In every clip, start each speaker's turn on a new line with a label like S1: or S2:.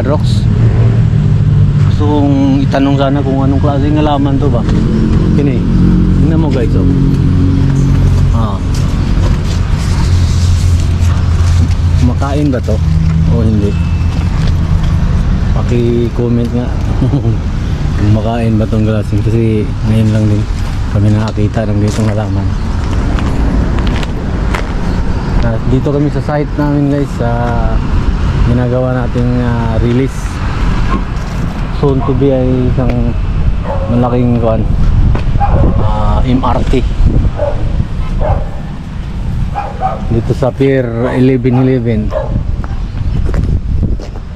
S1: Kadrox. Gusto kong itanong sana kung anong klaseng halaman to ba. Kini, tingnan mo guys, oh. Makain ba to o hindi? Paki-comment nga kung makain ba tong glassing, kasi ngayon lang din kami nakakita ng ganitong halaman. Dito kami sa site namin guys, sa ginagawa nating release. Soon to be ay isang malaking MRT dito sa Pier 1111.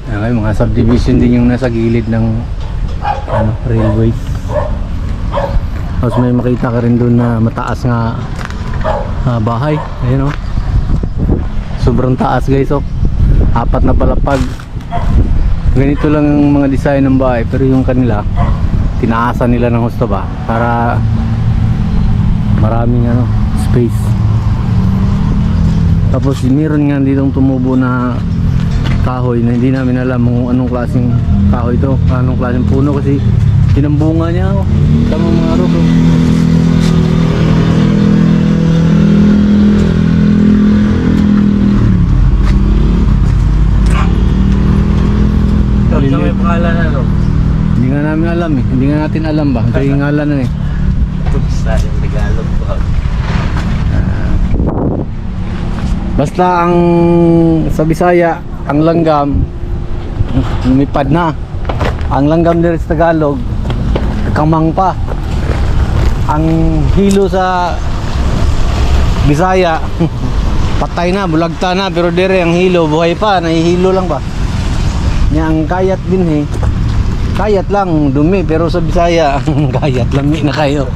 S1: Okay, mga subdivision din yung nasa gilid ng railways. Tapos may makita ka rin doon na mataas nga bahay. Ayun, oh. Sobrang taas guys, oh. 4 na palapag. Ganito lang yung mga design ng bahay, pero yung kanila tinaasan nila ng husto ba para maraming space. Tapos meron nga ditong tumubo na kahoy na hindi namin alam kung anong klaseng kahoy ito, anong klaseng puno, kasi tinambunga niya, oh. Tama mga arok, oh.
S2: Sa may pangalan ano?
S1: Hindi nga namin alam eh. Hindi nga natin alam ba? Ito yung ngalan na eh.
S2: Sa yung Tagalog po.
S1: Basta ang sa Bisaya, ang langgam lumipad na. Ang langgam dito sa Tagalog, kamang pa. Ang hilo sa Bisaya patay na, bulagta na, pero dire ang hilo buhay pa, nahihilo lang pa. Yang kayat din eh. Kayat lang, dumi, pero sa Bisaya kayat lami na kayo.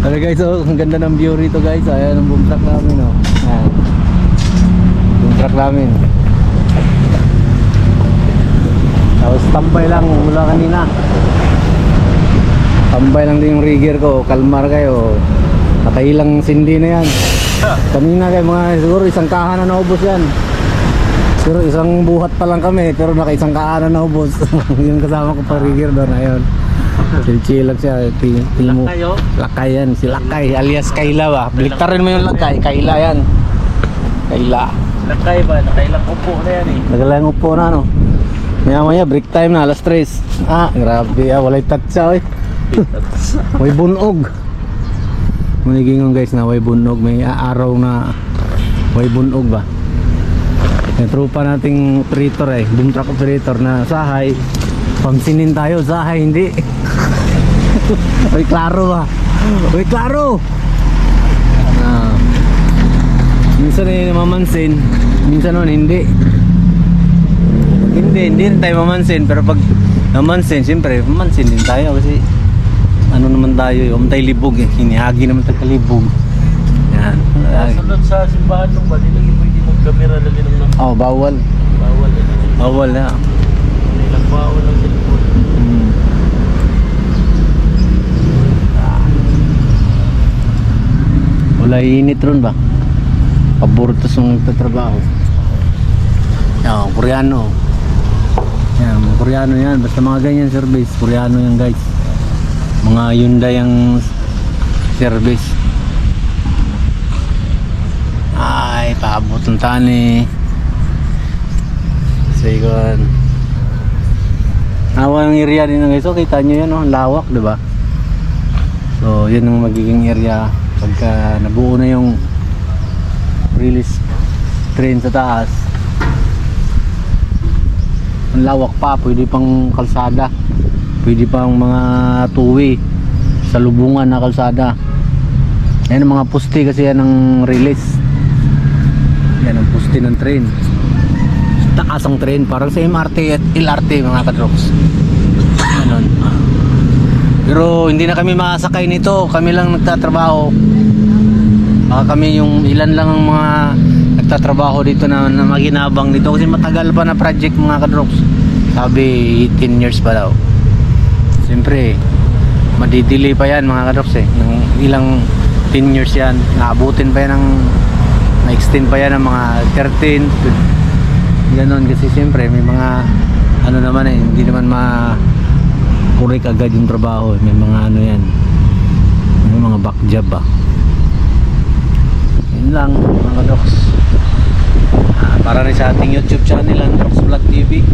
S1: Pero guys, oh, ang ganda ng view rito guys. Ayan ang boom truck namin, oh. Ayan. Boom truck namin. Tapos tambay lang mula kanina. Tambay lang din yung rigger ko. Kalmar kayo. Nakailang sindi na yan. Kanina kayo mga siguro isang kahan na naubos yan. Pero isang buhat pa lang kami, pero naka-isang kahan na naubos. Yung kasama ko pa rigger doon. Ayun. Chill lang siya.
S2: Lakay, oh.
S1: Lakay yan. Si Lakay alias Kayla ba. Baliktarin mo yung Lakay. Kayla yan. Kayla.
S2: Lakay ba? Nakailang upo na yan eh.
S1: Nagalang upo na no. Maya break time na alas 3. Grabe walay tatsa eh. May bunog. Manigingon guys na way bunog. May araw na way bunog ba. Yung trupa nating operator eh. Boom truck operator na sahay. Pamsinin tayo, sahay hindi. Uy, klaro ba? Uy, klaro! Minsan eh mamansin, minsan naman hindi. Hindi rin tayo mamansin, pero pag namansin, siyempre mamansin din tayo kasi ano naman tayo, umtay libog eh. Hinihagi naman tayo kalibog. Yan.
S2: Sunod sa simbahan nung ba, hindi pwede mag-camera lagi ng
S1: Oh, bawal.
S2: bawal.
S1: Bawal na.
S2: Ilang bawal ang cellphone.
S1: Wala init ron ba? Pabortos yung nagtatrabaho. Yan, Koreano. Yan, mga Koreano yan. Basta mga ganyan service, Koreano yan guys. Mga Hyundai ang service. Ay, paabot ng tani. Sige. Awa ng area din guys. So, kita nyo yan, oh, lawak, diba? So, yan ang magiging area pagka nabuo na yung release train sa taas. Ang lawak pa, pwede pang kalsada, pwede pang mga two-way sa lubungan na kalsada. Yan ang mga poste kasi yan ang release. Yan ang poste ng train. Taas ang train, parang sa MRT at LRT mga kadrops. Ganon. Pero hindi na kami makasakay nito, kami lang nagtatrabaho. Baka kami yung ilan lang ang mga nagtatrabaho dito na maginabang dito kasi matagal pa na project mga kadrops. Sabi 10 years pa daw. Siyempre madidelay pa yan mga kadrops eh. Ng ilang 10 years yan, naabutin pa yan ng ma-extend pa yan ng mga 13 ganon, kasi siyempre may mga ano naman hindi naman kurik agad yung trabaho, may mga ano yan, may mga back job yun lang mga kadoks. Para rin sa ating YouTube channel, Androx Vlog TV.